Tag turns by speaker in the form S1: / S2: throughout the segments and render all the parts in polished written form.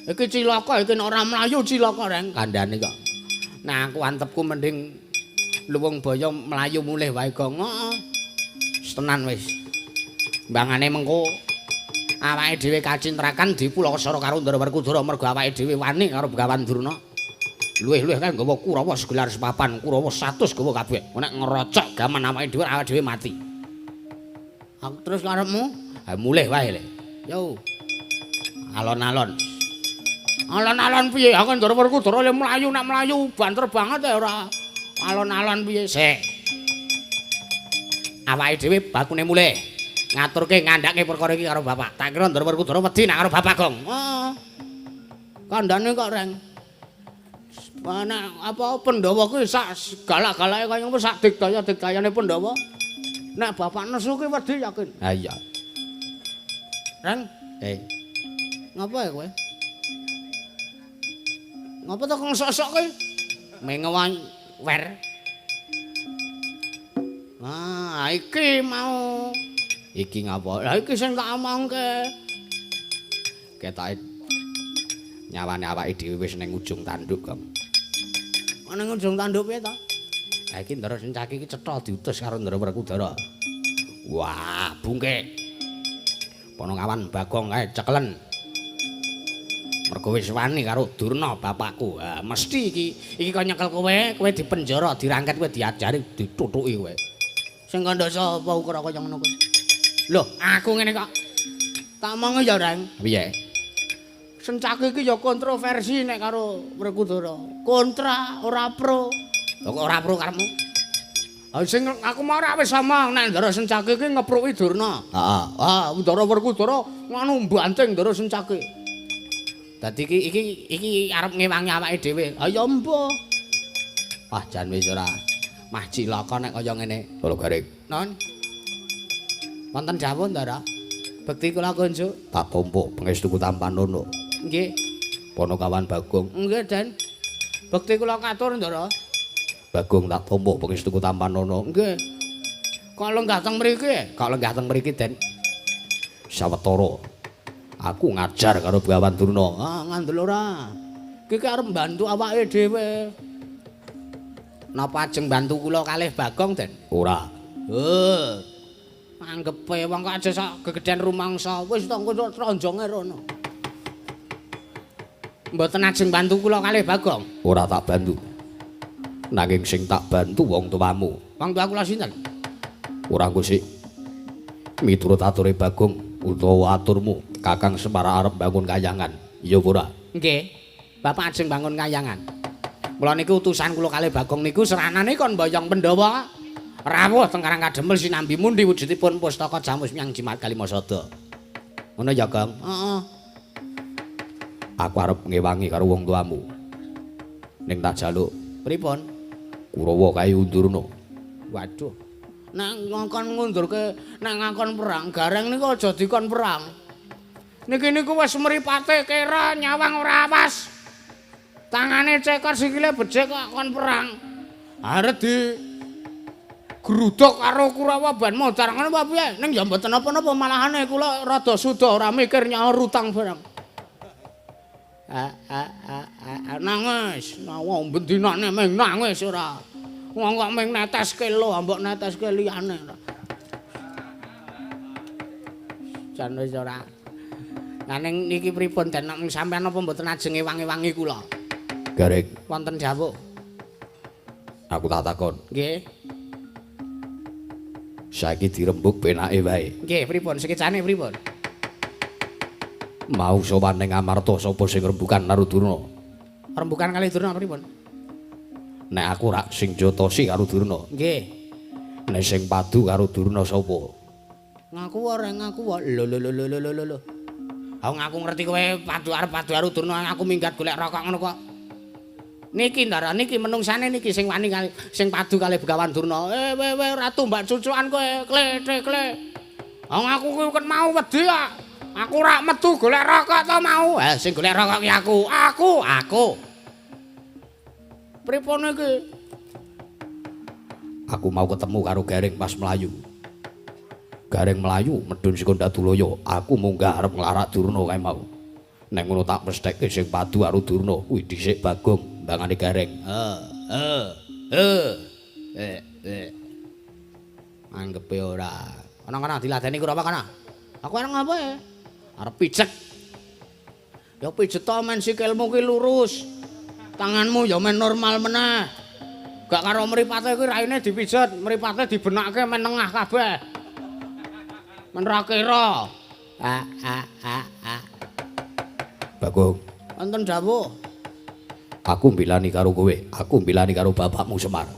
S1: Iki cilaka iki nek ora mlayu cilaka reng kandhane kok. Nah aku antepku mending luwung baya mlayu mulih wae Gong. Heeh. Tenan wis. Mbangane mengko awake dhewe kacintrakan dipulakasara karo Ndara Werkudara mergo awake dhewe wani karo Begawan Durna. Luwih-luwih kae nggawa Kurawa segelar sepapan, Kurawa 100 gawa kabeh. Nek ngerocok gaman awake dhewe mati. Aku terus karepmu, ha mulih wae le. Yo. Alon-alon. Alon-alon piye? Aku Ndara Werkudara le mlayu nek mlayu banter banget ya ora. Alon-alon piye? Sik. Awake dhewe bakune mulih. Ngaturke ngandhake perkara iki karo bapak. Tak kira Ndara Werkudara wedi nek karo bapak Gong. Heeh. Kandhane kok reng. Ana apa Pandhawa kuwi sak galak-galake kaya ngono sak digdaya-digdayane Pandhawa. Nek bapak nesu kuwi wedi yakin. Ha iya. Reng, ngapa ya kowe? Ngapa to kok sok-sok kowe? Mengewan wer. Ah, iki mau. Iki ngapa? Lah iki sing tak omongke. Ketoke nyawane awake dhewe wis ning ujung tanduk, Kang. Ana ning ujung tanduk piye to? Ha iki Ndara Sencaki iki cetha diutus karo Ndara Werkudara. Wah, bungke. Panongawan Bagong kae cekelen. Mergo wis wani karo Durna bapakku. Ha mesti iki kok nyekel kowe dipenjara, dirangket kowe diajari, ditutuki kowe. Sing kandha sapa ukura kaya ngono kowe? Loh, aku ngene kok. Tak omongi ya, Reng. Piye? Sencaki iki ya kontroversi nek karo Werkudara. Kontra ora pro. Kok ora pro karepmu? Ha sing aku mau ora wis omong nek Ndara Sencaki iki ngepruki Durna. Heeh. Ah, Ndara Werkudara nganu banting Ndara Sencaki. Dadi iki arep ngewangi awake dhewe. Ha ya empo. Wah, jan wis ora mah cilaka nek kaya ngene. Lho Garing. Non. Wonten dawuh Ndara. Bekti kula kunjuk tak tumpuk pangestuku Tampanono. Nggih. Panongawan Bagong. Nggih, Den. Bekti kula katur Ndara. Bagong tak tumpuk pangestuku Tampanono. Nggih. Kok lenggah teng mriki? Kok lenggah teng mriki, Den? Sawetara aku ngajar karo Begawan Durna. Ah, ngandel ora. Iki arep mbantu awake dhewe. Napa ajeng bantu kula kalih Bagong, Den? Ora. Anggepe wong kok aja sak gegeden rumangsa. Wis to engko tronjonge rono. Mboten ajeng bantu kula kalih Bagong. Ora tak bantu. Nanging sing tak bantu wong tuamu. Wong tua kula sinten? Ora engko sik. Miturut ature Bagong utawa aturmu, Kakang Semara arep bangun kayangan. Iya ora? Nggih. Bapak ajeng bangun kayangan. Mula niku utusan kula kalih Bagong niku seranane kon mboyong Pandhawa. Rawuh teng Karang Kademel sinambi mundi wujudipun pustaka Jamus Myang Jimat Kalimasada. Ngono ya, Kang? Heeh. Aku arep ngewangi karo wong tuamu. Ning tak jaluk. Pripun? Kurawa kae undurna. Waduh. Nek ngongkon ngundurke nek ngangkon perang, Gareng niku aja dikon perang. Niki niku wis mripate kera nyawang ora awas. Tangane cekor sikile becik kok kon perang. Arep di gruduk karo Kurawa ban modar ngono apa piye? Ning ya mboten apa-apa malahane kula rada suda ora mikir nyaur utang barang. Nangis, wong bendinane meng nangis ora. Wong kok meng neteske lho, mbok neteske liyane. Jan wis ora. Lah ning niki pripun Den sampean apa mboten ajeng ngewangi-wangi kula? Gareng. Wonten dawuh. Aku tak takon. Nggih. Saiki dirembuk penake wae. Nggih, pripun? Sekecane pripun? Mau sowan ning Amarta sapa sing rembukan karo Durna? Rembukan kalih Durna pripun? Nek aku rak sing jotosi karo Durna. Nggih. Nek sing padu karo Durna sapa? Ngaku wae, ngaku wae. Lho. Aku ngaku ngerti kowe padu arep padu karo Durna, aku minggat golek rokok ngono kok. Niki Ndara niki menungsane niki sing wani sing padu kalih Begawan Durna. We ratu mbak cucukan kowe klethek. Wong aku kuwi ket mau wedi kok. Aku rak metu golek rokok to mau. Sing golek rokok ki aku. Pripun iki? Aku mau ketemu karo Gareng pas mlayu. Gareng mlayu medhun Sikondadulaya, aku munggah arep nglarak Durna kae mau. Nek ngono tak mesthekke sing padu karo Durna. Kuwi dhisik Bagong mbangane gareng. Anggepe ora. Ana diladeni karo apa kana? Aku arep ngapa ya? Arep pijet. Ya pijet to men sikilmu ki lurus. Tanganmu ya men normal meneh. Gak karo mripate kuwi raine dipijet, mripate dibenakke men nengah kabeh. Men ra kira. Bagong, wonten dawuh. Aku mbilani karo kowe, aku mbilani karo bapakmu Semar.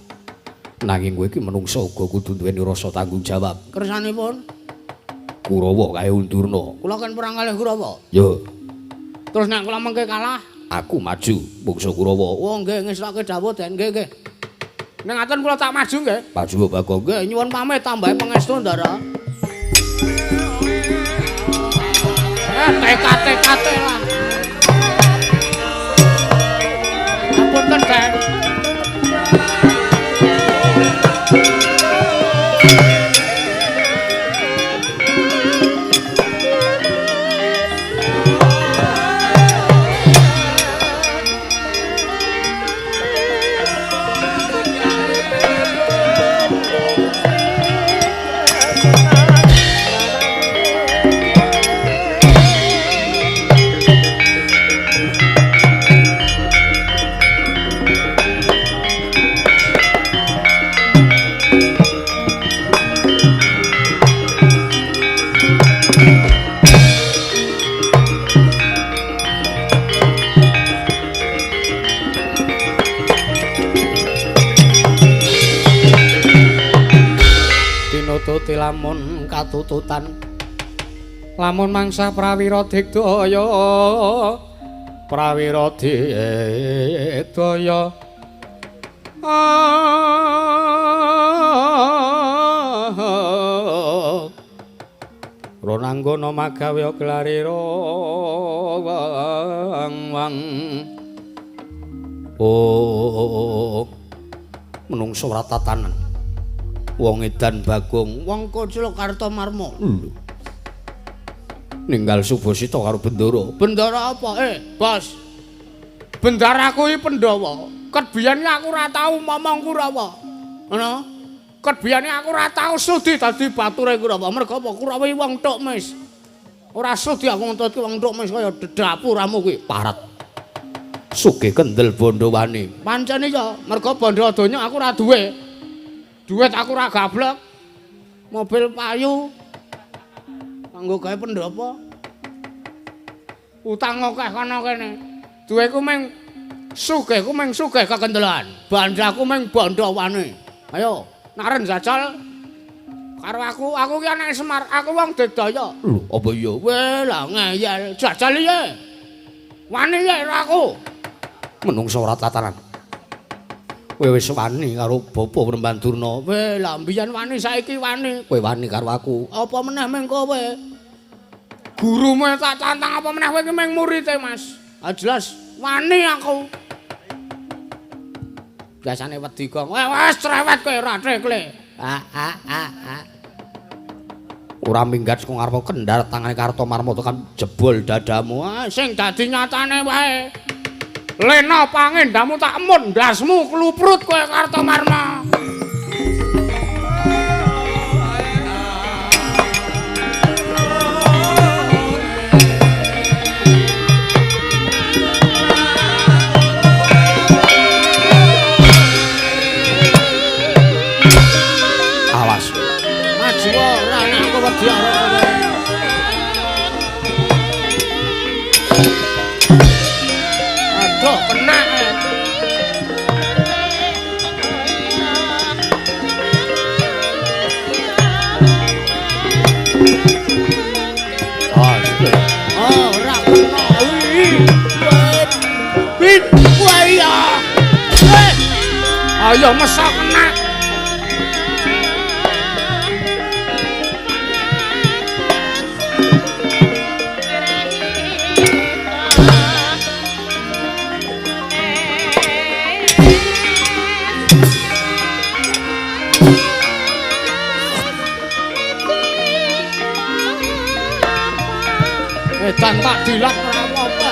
S1: Nanging kowe iki menungsa uga kudu duweni rasa tanggung jawab. Kersanipun Kurawa kae Undurna. Kula kan perang kalih Kurawa. Yo. Terus nek kula mengke kalah, aku maju bungsu Kurawa. Oh nggih ngestoke dawuh Den, nggih. Nek ngaten kula tak maju nggih. Maju Bagong. Nggih nyuwun pamit tambahe pangestu Ndara. TKT lah. Apunten Den. Lamun katututan lamun mangsa prawira digdaya Ronanggana magawe klarira wang menungso ratatanan wong edan Bagong, wong Kocil Kartomarma. Ninggal Subasita karo Bendara. Bendara apa? Bos. Bendaraku iki Pandhawa. Ket biyene aku ora tau momong Kurawa. Ngono? Ket biyene aku ora tau sudi dadi bature Kurawa. Mergo apa? Kurawa iki wong tok mis. Ora sudi aku nguntutke wong tok mis kaya dapuramu kuwi. Parat. Sugih kendel bondo wani. Pancene ya, mergo bondo donya aku ora duwe. Duit aku ora gablek. Mobil payu. Kanggo gawe pendopo. Utang akeh kana kene. Duweku mung sugih kekendelan. Bandaku mung bondo wani. Ayo, naren jajal karo aku ki anake Semar, aku wong Digdaya. Lho, apa iya? Weh, lah ngeyel, jajal iya. Wani ya aku. Menungso ora tatanan. Kowe wis wani karo bapa Peremban Durna. Weh, lah mbiyen wani saiki wani. Kowe wani karo aku. Apa meneh meng kowe? Gurumu tak tantang apa meneh kowe ki meng murite, Mas. Ah jelas wani aku. Biasane wedi kok. Wes cerewet kowe ora tekle. Ora minggat saka ngarep kendhar tangane Kartomarma tekan jebol dadamu. Sing dadi nyatane wae. Lena pangendamu tak mun ndasmu kluprut kowe Kartomarma. Awas. Maju ora nek aku wedi Aduh, kena. Ora kena. Wit, waya. Ayo mesok kena. Dan tak dilat ora apa-apa.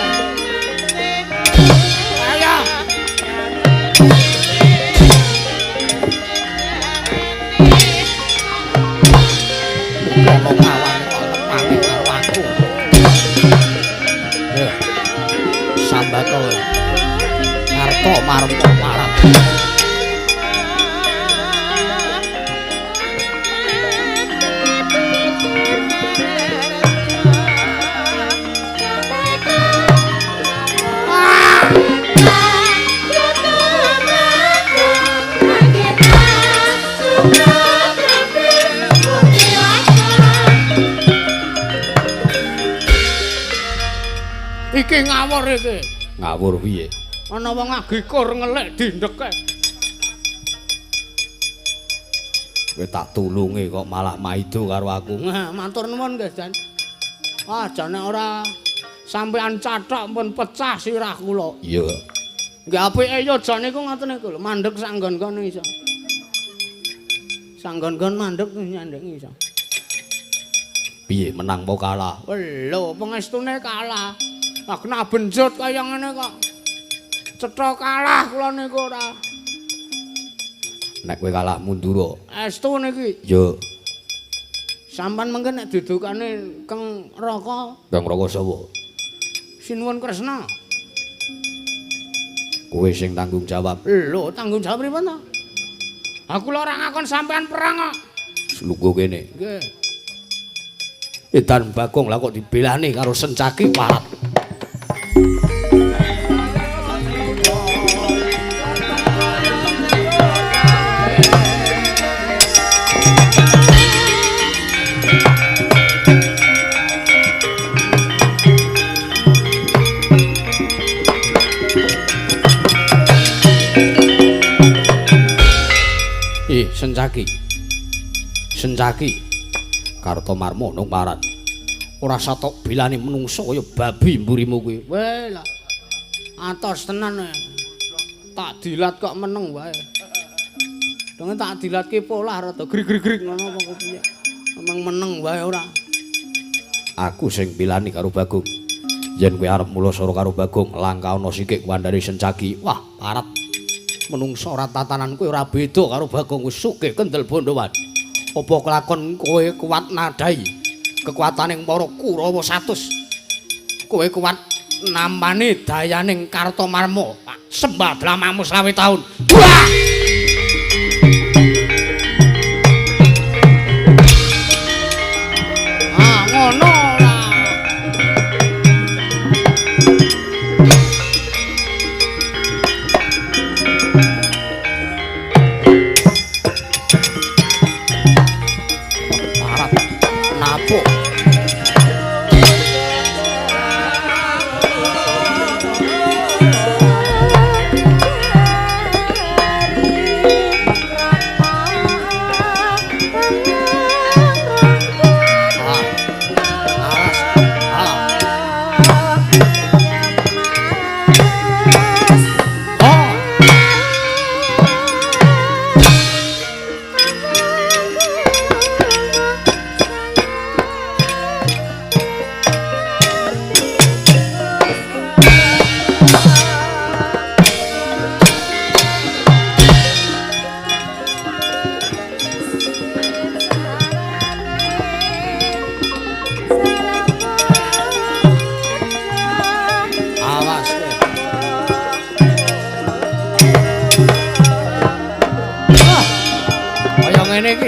S1: Sambato Karto Marmo Marat iki ngawur iki. Ngawur piye? Ana wong agikur ngelek dindeke. Kowe tak tulungi kok malah maido karo aku. Nah, matur nuwun nggih, Jan. Ah, jane ora sampean cathok pun pecah sirah kula. Iya. Nggih apike ya jane iku ngoten iku lho, mandeg sanggon-gon iso. Sanggon-gon mandeg nyandek iso. Piye menang apa kalah? Lho, pengestune kalah. Lah kena benjut kaya ngene kok. Cetha kalah kula niku ora. Nek kowe kalah mundur. Estu niki. Yo. Sampan mengke nek dudukane Kang Raka. Kang Raka sapa? Sinuwun Kresna. Kowe sing tanggung jawab. Lho, tanggung jawab pripun to? Aku lho ora ngakon sampean perang kok. Slugo kene. Nggih. Edan Bagong lah kok dibelani karo Sencaki parat. Sencaki Karto Marmo nang parat ora satok bilane menungso kaya babi mburimu kuwi. Weh lah atos tenan tak dilat kok meneng wae. Dene tak dilatke polah rada grig-grig ngono apa kok piye. Emang meneng wae ora. Aku sing bilani karo Bagong. Yen kowe arep mulosoro karo Bagong langka ana sikik kuwandane Sencaki. Wah, parat. Menungso ora tatanan kowe ora beda karo Bagong wis sugih kendel bondowan. Apa kelakon kowe kuat nadai kekuataning para Kurawa 100. Kowe kuat nampani dayaning Karto Marmo. Sembah blamamu 20 taun. Wah! Ah, ngono ora.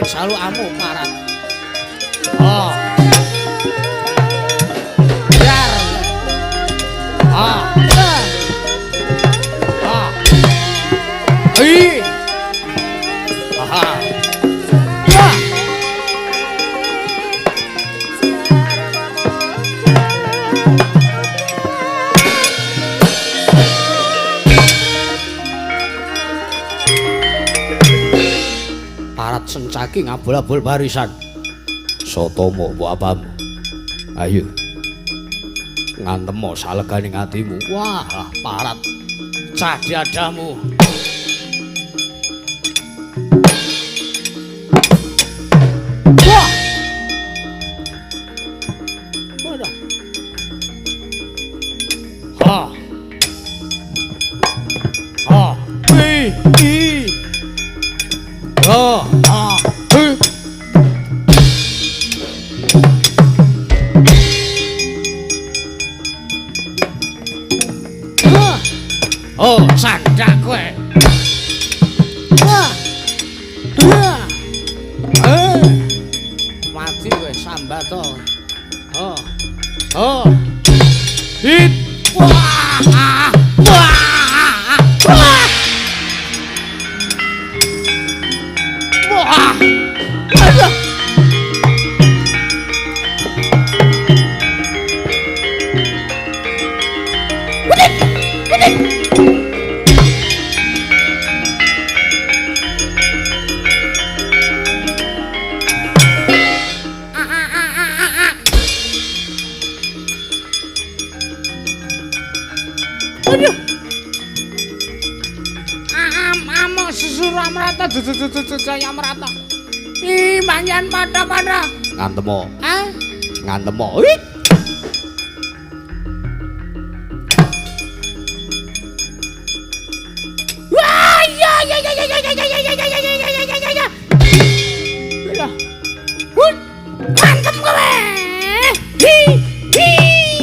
S1: Salu amu parat. Oh. Dar. Ah. Ah. Ih. Aha. Wah. Parat Sencaki ngabul-abul barisan. Sotomo apa apamu? Ayo. Ngantemo saleganing atimu. Wah, parat. Cadiadamu. Wah. Mana? Ha. Ha. I. Oh, ah, Oh, sandak kowe. Wah. Mati kowe sambat to. Oh. Oh. Hit. Wah. Wah. Wah. Wah. Aduh. Aduh. Amok susur amrata saya merata. Ih, manyan pada-pada. Ngantemo. Hah? Ngantemo. Ih. Wah, ya. Hut. Mantem kowe. Hi.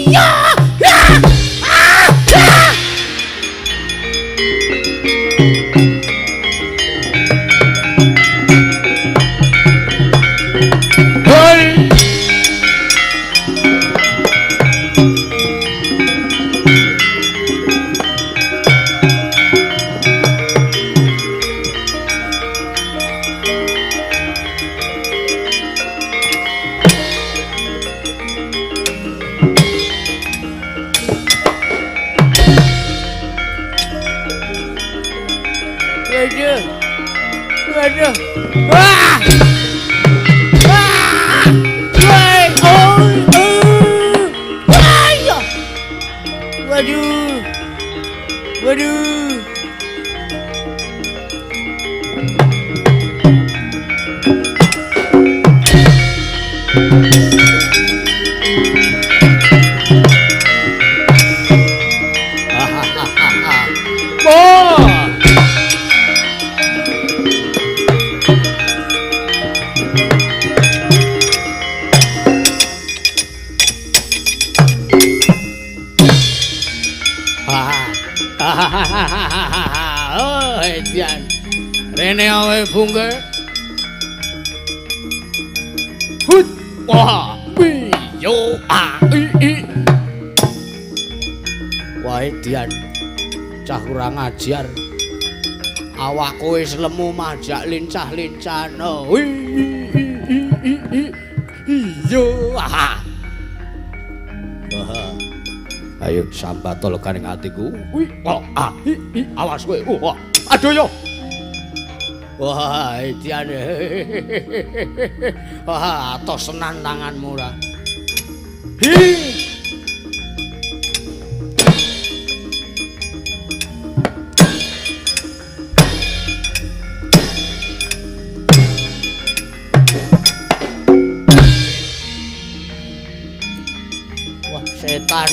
S1: Ya. Waduh. Wah! Wah! Woi, Wah! Waduh. Waduh. Oh, edian. Rene awe bungke. Hut. Wah, yo i. Wah, edian. Cah kurang ajar. Awakku wis lemu majak lincah-lincana. Yo. Ayo sambatol kaning atiku. Awas kowe. Aduh yo. Wah, idiane. Wah, tos senan tanganmu ra. Wah, setan.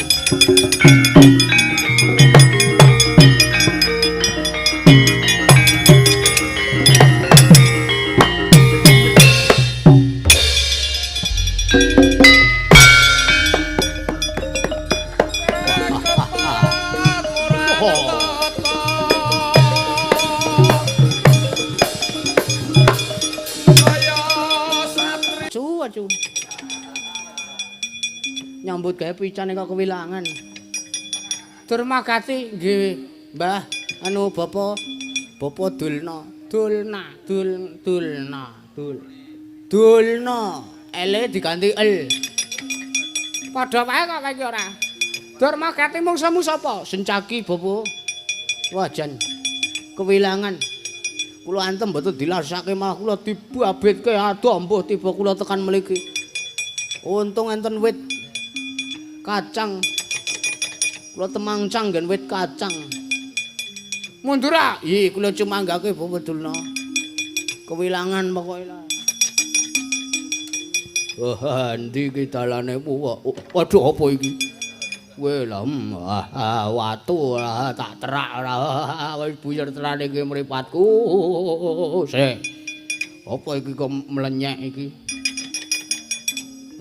S1: Nyambut gawe pican kok kewilangan. Durmagati nggih, Mbah. Anu Bapak Dulna. Dulna. L diganti L. Padha wae kok iki ora. Durmagati mungsamu sapa? Sencaki Bapak. Wajan kewilangan. Kula antem mboten dilasake malah kula dibabitke adoh mbuh tiba kula tekan mriki. Untung enten wit kacang. Kula temangcang nggen wit kacang. Mundur ah. Ih, kula cuma anggake Bapak Dulna. Kewilangan pokoke lah. Wah, ndi iki dalane waduh apa iki? Kowe lah watu tak terak ora wis buyar terane iki mripatku. Sik. Apa iki kok melenyek iki?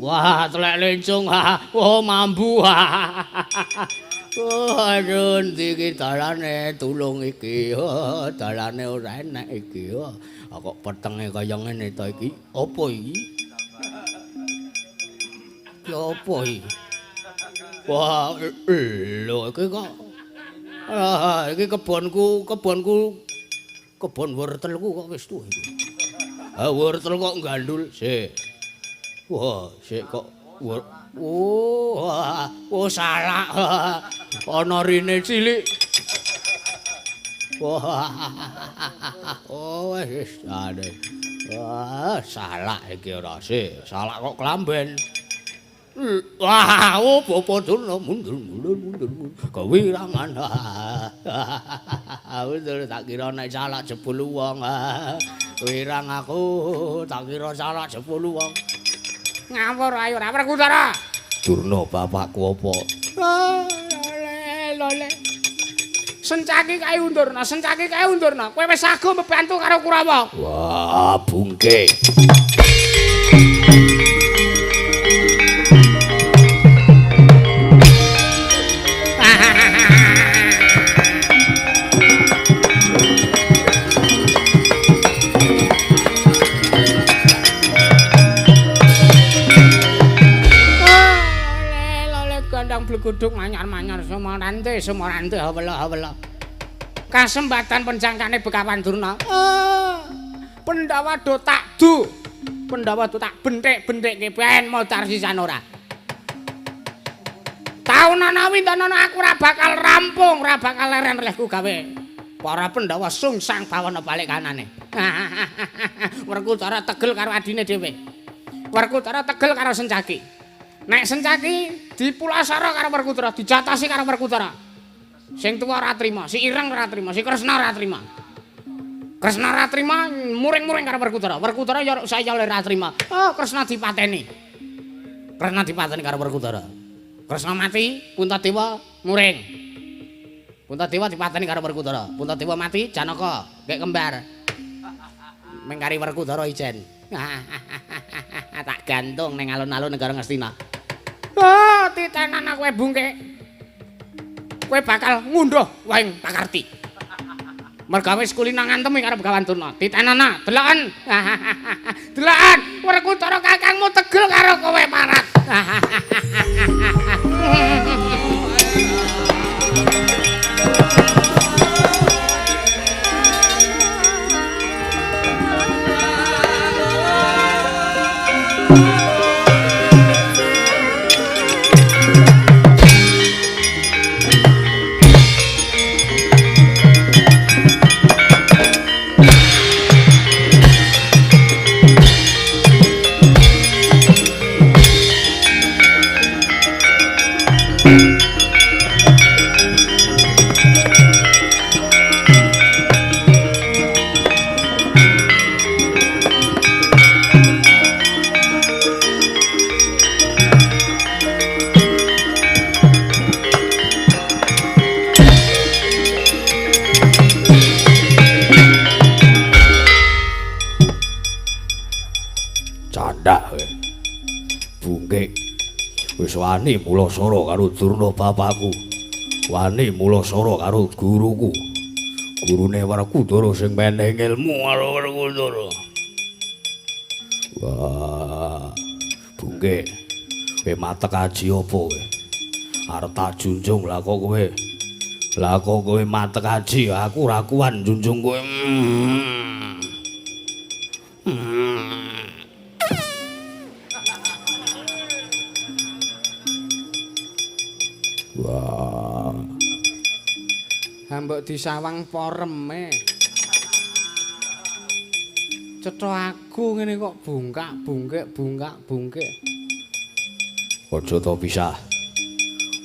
S1: Wah, telek lencung. Oh, mambu. Aduh, ndi iki dalane tulung iki. Dalane ora enak iki. Kok petenge kaya ngene ta iki? Apa iki? Ya apa iki? Wah, lho iki kok. Iki kebonku, kebon wortelku kok wis tuwa iki. Wortel kok gandul sik. Wah, sik kok oh salah. Ana rine cilik. Wah. Oh wis ade. Wah, salah iki ora sik. Salah kok klamben. Wah, Bapak Durna mundur. Kewirangan. Betul tak kira nek salah 10 wong. Wirang aku tak kira salah 10 wong. Ngawur ayo ora Werkudara. Durna bapakku apa? Lole. Sencaki kae undurna. Kowe wis sago mbebantu karo Kurawa. Wah, bungke. Gluguduk manyar-manyar Sumorante hawela. Kasembatan penjangkane Bekawan Durna. Pandhawa do tak bentik-bentikke ben modar sisan ora. Taunana windanana aku ora bakal rampung, ora bakal leren olehku gawe para Pandhawa sungsang bawana balik kanane. Werkudara tegel karo adine dhewe. Werkudara tegel karo Sencaki. Nek Sencaki dipulasara karo Werkudara, dijatasi karo Werkudara. Sing tuwa ora trima, si Ireng ora trima, si Kresna ora trima. Kresna ora trima muring-muring karo Werkudara. Werkudara ya saya ora trima. Oh, Kresna dipateni. Karo Werkudara. Kresna mati, Puntadewa muring. Puntadewa dipateni karo Werkudara. Puntadewa mati, Janaka gek kembar. Mengkari Werkudara ijen. Tak gantung ning alun-alun negara Ngastina. Oh, titenan kowe bungke. Kowe bakal ngunduh waing pakarti. Mergawe kulina ngantemi karo Begawan Durna. Titenana, deloken. Deloken, Werkudara kakangmu tegel karo kowe parat. Wani mulasara karo Durna bapakku. Wani mulasara karo guruku. Gurune Werkudara sing meneh ilmu karo Werkudara. Wah, bungke. Kowe matek aji apa kowe? Arep tak junjung lah kok kowe. Lah kok kowe matek aji, aku ora kuwan junjung kowe. Wah. Mbok disawang poreme. Cetha aku ngene kok bungkak-bungkek. Aja to pisah.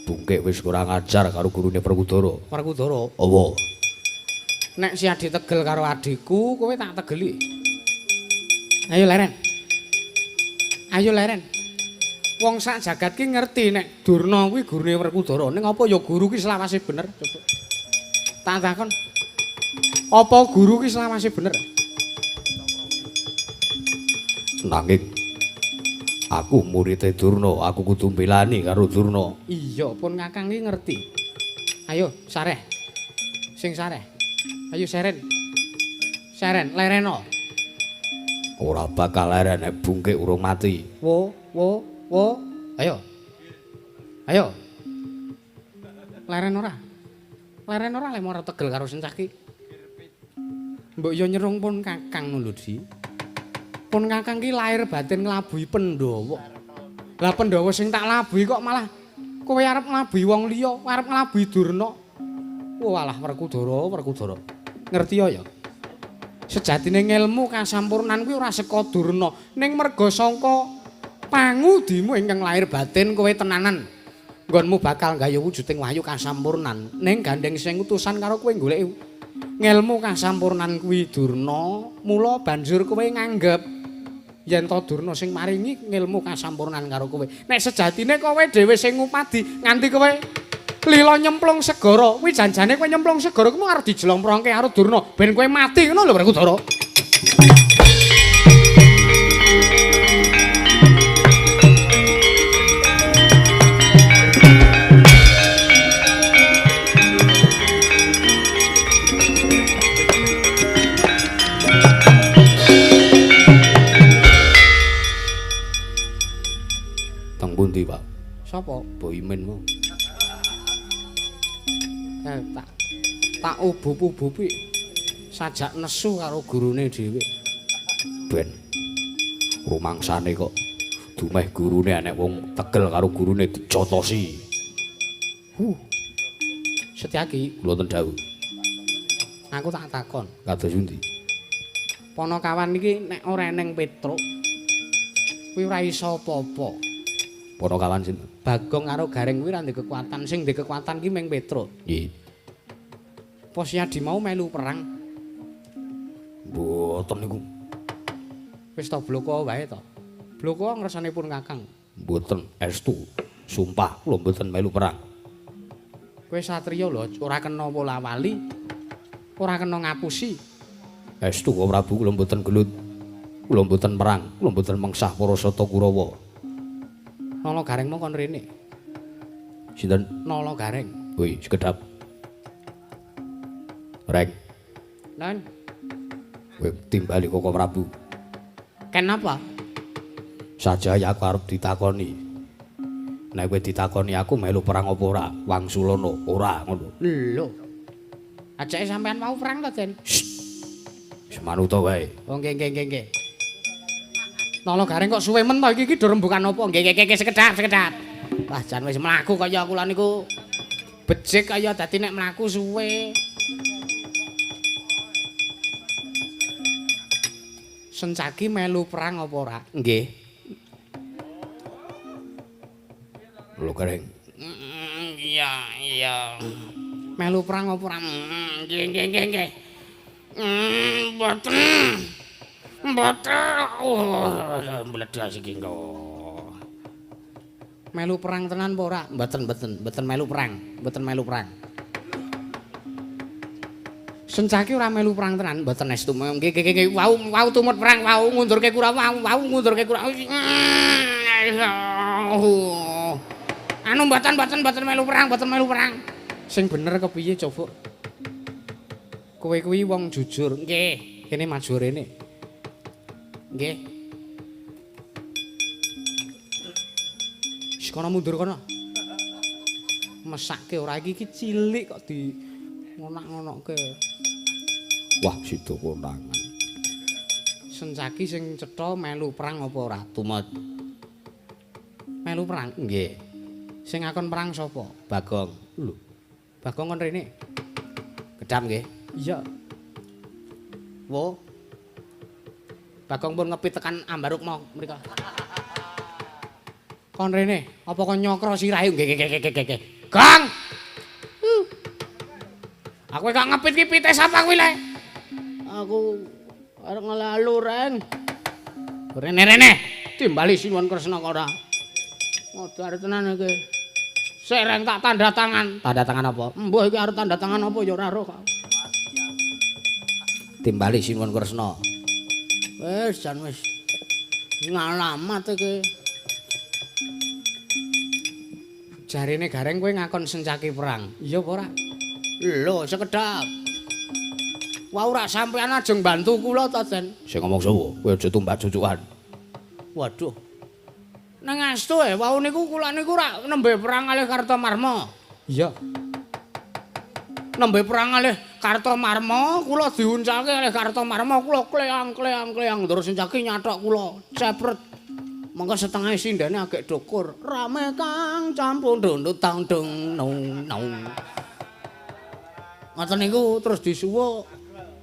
S1: Bungkek wis kurang ajar karo gurune Werkudara. Werkudara? Apa? Nek si Adi tegel karo adikku, kowe tak tegeli. Ayo leren. Wong sak jagat ki ngerti nek Durna kuwi gurune Werkudara. Ning apa ya guru ki selawase bener? Coba. Tak takon. Apa guru ki selawase bener? Nanging aku murid Durna, aku kudu mbelani karo Durna. Iya, pun Kakang ki ngerti. Ayo, sareh. Sing sareh. Ayo seren. Seren, lereno. Ora bakal leren nek bungkik urung mati. Wo. Ayo. Ayo. Leren ora. Leren ora lek ora tegel karo Sencaki. Mbok yo nyerung pun Kakang lho, Di. Pun Kakang ki lahir batin nglabuhi Pandhawa. Lah Pandhawa sing tak labuhi kok malah kowe arep nglabuhi wong liya, arep nglabuhi Durna. Walah Werkudara. Ngerti ya? Sejatine ngelmu kasampurnan kuwi ora saka Durna, ning merga sangka pangudimu ingkang lahir batin kowe tenanan. Nggonmu bakal nggayuh wujuding wahyu kasampurnan, ning gandeng sing utusan karo kowe golek ngelmu kasampurnan kuwi Durna, mula banjur kowe nganggep yen to Durna sing maringi ngelmu kasampurnan karo kowe. Nek sejatine kowe dhewe sing ngupadi nganti kowe lila nyemplung segara, kuwi janjane kowe nyemplung segara kuwi arep dijlomprongke karo Durna ben kowe mati ngono lho Werkudara. Pundi, Pak? Sapa? Boymen mau. Tak ubup-ubupi sajak nesu karo gurune dhewe. Ben rumangsane kok dumeh gurune nek wong tegel karo gurune dicotosi. Setyaki kula tendhawuh. Aku tak takon, kados pundi? Panakawan iki nek ora eneng Petruk kuwi ora iso apa-apa. Panakawan sinten? Bagong karo Gareng kuwi ra ndek kekuatan, sing ndek kekuatan ki mung Petruk. Nggih. Posyadi mau melu perang. Mboten niku. Wis to bloko wae to. Bloko ngersanipun Kakang. Mboten estu. Sumpah kula mboten melu perang. Kowe satriya lho, ora kena pola wali. Ora kena ngapusi. Estu kok Prabu kula mboten gelut. Kula mboten perang, kula mboten mengsah para Sata Kurawa. Nala Gareng mau kon rene. Sinten? Nala Gareng. Woi, sekedap. Reng. Nan. Kowe timbali Koko Prabu. Kenapa? Sajaya aku arep ditakoni. Nek kowe ditakoni aku melu perang apa ora? Wangsulana ora ngono. Lho. Ajake sampean mau perang to, Den? Semanuta wae. Oh nggih. Nala Gareng kok suwe men to iki do rembukan apa? Nggih sekedap. Wah jan wis mlaku kaya kula niku. Becik kaya dadi nek mlaku suwe. Sencaki melu perang apa ora? Nggih. Nala Gareng. Iya. Melu perang apa ora? Nggih. Mboten. Meledas iki kok. Melu perang tenan apa ora? Mboten melu perang. Sencaki ora melu perang tenan, mboten estu. Nggih. Wau tumut perang, wau ngundurke Kurawa, ngundurke Kurawa. Anu mboten melu perang. Sing bener kepiye coba? Kowe kuwi wong jujur. Nggih, kene maju rene. Nggih. Wis kono mundur kono. Mesake ora iki cilik kok di ngonak-ngonokke. Wah, sida konangan. Sencaki sing cetha melu perang apa ora? Tumut. Melu perang? Nggih. Sing ngakon perang sapa? Bagong. Lho. Bagong kon rene. Gedam nggih. Iya. Wo. Bagong pun ngepit tekan Ambaruk mau mriko. Kon rene, apa kon nyokro sirahe? Nggih. Gang. Aku kok ngepit ki pite sapa kuwi le? Aku arep ngelalu reng. Rene. Timbali Sinuwun Kresna kok ora. Modar tenan iki. Sik reng tak tanda tangan. Tanda tangan apa? Mbah iki arep tanda tangan apa ya ora roh kok. Timbali Sinuwun Kresna. Wis jan wis ngalamat iki. Jarine Gareng kowe ngakon sencaki perang. Iya apa ora? Lho, sekedap. Wau ora sampean ajeng bantu kula ta, Den? Sing ngomong sapa? Kowe aja tumbak cucukan. Waduh. Nang astu wau niku kula niku ora nembe perang kalih Kartomarma. Iya. Nembe perang kalih Kartomarma, kula diuncalke kalih Kartomarma, kula kleang terus sencaki nyathok kula cepret. Mengko setengah sindane agek dukur. Rame kang campur ndundut tang dung nung nung. Ngoten niku terus disuwuk.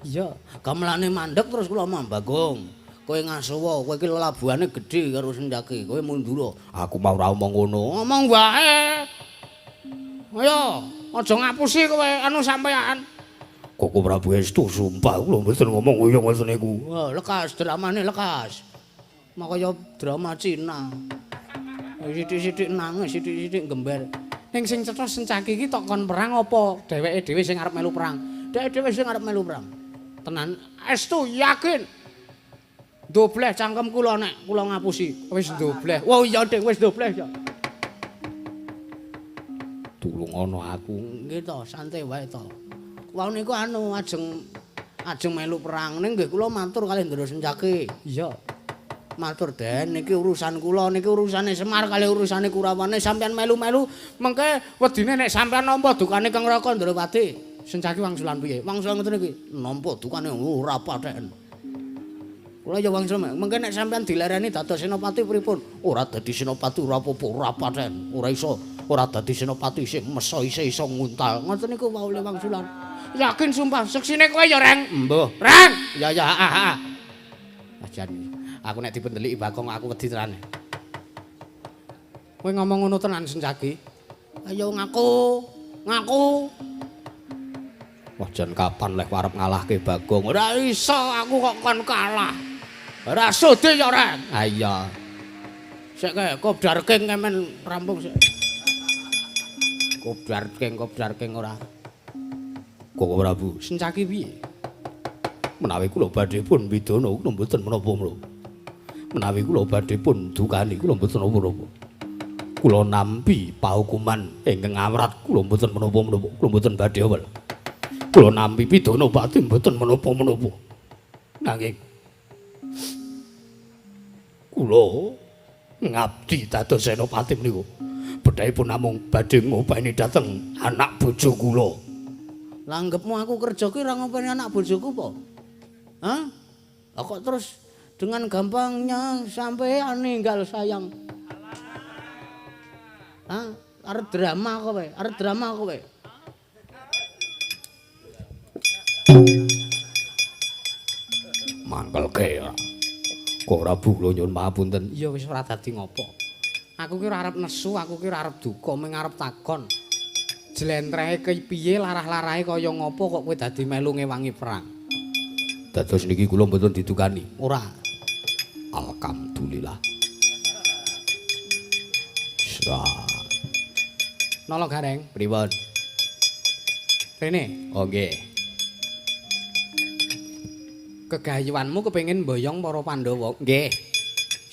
S1: Iya, gamelane mandeg terus kula Bagong. Kowe ngasuwa, kowe iki labuhane gedhe karo sencaki. Kowe mundur. Aku mau ora omong ngono. Ngomong wae. Ayo, aja ngapusi kowe anu sampean. Koko Prabu Estu sumpah kula mboten ngomong kaya ngoten niku. Wah, lekas dramane lekas. Makaya drama Cina. Sithik-sithik nangis, sithik-sithik gember. Ning sing cetha sencaki iki tok kon perang apa dheweke dhewe sing arep melu perang? Dheweke dhewe sing arep melu perang. Tenan Estu yakin. Dobleh cangkem kula nek kula ngapusi. Wis dobleh. Wah iya Dik, wis dobleh ya. Tulung ana aku. Nggih to, santai wae to. Wau niku anu ajeng melu perang. Ning nggih kula matur kalih Ndara Sencaki. Iya. Matur Den, niki urusan kula, niki urusane Semar kali urusane Kurawane sampean melu-melu mengke wedine nek sampean nampa dukane Kang Raka Ndrawati. Sencaki wangsulan piye? Wangsulan ngoten iki, nampa dukane ora paten. Kula ya wangsul mengke nek sampean dilereni dados senopati pripun? Ora dadi senopati ora apa-apa, ora paten. Ora iso, ora dadi senopati sing meso iso nguntal. Ngoten niku waule wangsulan. Yakin sumpah, seksine kowe ya, Reng. Mbuh. Reng. Ya ya, Ajan. Aku nek dipendeliki Bagong aku wedi terane. Kowe ngomong ngono tenan Sencaki? Ayo ngaku. Wah jan kapan leh arep ngalahke Bagong. Ora iso aku kok kon kalah. Ora sudi ya Ren. Ha iya. Sik Kopdar King kemen rampung sik. Kopdar King ora. Koko Prabu, Sencaki piye? Menawi kula badhe pun pidana kula mboten menapa-menapa. Menawi kula badhe pun dukani kula mboten napa-napa. Kula nampi pahukuman ingkang awrat kula mboten menapa-menapa. Kula mboten badhe awel. Kula nampi pidana pati mboten menapa-menapa. Nanging kula ngabdi dados senopati menika. Bedhahipun namung badhe ngopeni dhateng anak bojo kula. Lah anggapmu aku kerja ki ora ngopeni anak bojoku apa? Hah? Kok terus dengan gampangnya sampean ninggal sayang. Hah? Arep drama kowe. Mangkelke ya. Kok Prabu kula nyuwun pangapunten. Iya wis ora dadi ngopo. Aku ki ora arep nesu, aku ki ora arep duka, mung arep takon. Jlentrehe piye larah-larahe kaya ngopo kok kowe dadi melu ngewangi perang? Dados niki kula mboten didukani. Ora. Alhamdulillah. Nolo Gareng, pripun? Rene. Oh nggih. Kegayuanmu kepengin mboyong para Pandhawa. Nggih.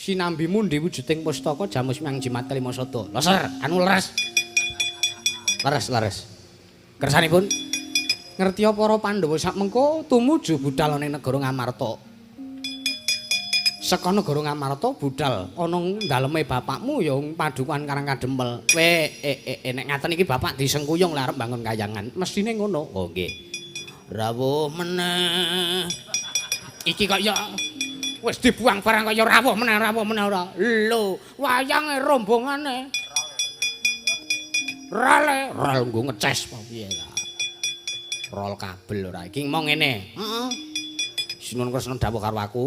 S1: Sinambimu ndi wujuding pustaka Jamus Myang Jimat Kalimasada. Leser, anu leres. Leres. Kersanipun ngerti para Pandhawa sakmengko tumuju budal ning negara Ngamarta. Saka negara Ngamarta budal ana daleme bapakmu ya padukan Karang Kadempel. Nek ngaten iki bapak disengkuyung lah arep bangun kayangan. Mestine ngono. Oh nggih. Rawuh meneh. Iki kok ya wis dibuang barang kaya rawuh meneh ora. Lho, wayange rombongane. Rol nggo ngeces apa piye ta. Rol kabel ora iki mong ngene. Heeh. Sinun Kresna dawuh karo aku.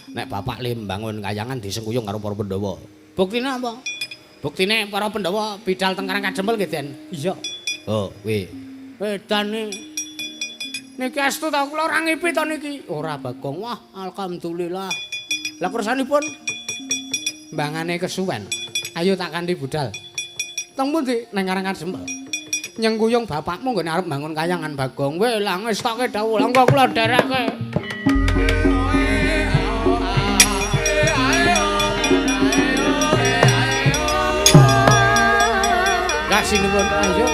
S1: Nek bapak le mbangun kayangan disengkuyung karo para Pandhawa. Buktine apa? Buktine para Pandhawa bidal teng Karang Kadempel nggih, Den. Iya. Oh, kuwi. Wedane. Niki astu ta kula ora ngipi to niki. Ora Bagong. Wah, alhamdulillah. Lah kersanipun mbangane kesuwen. Ayo tak kanthi budal. Teng pundi nang Karang Kadempel. Nyengkuyung bapakmu nggone arep bangun kayangan Bagong. Weh, lah ngestoke dawuh. Lah engko kula derekke. asinipun ayo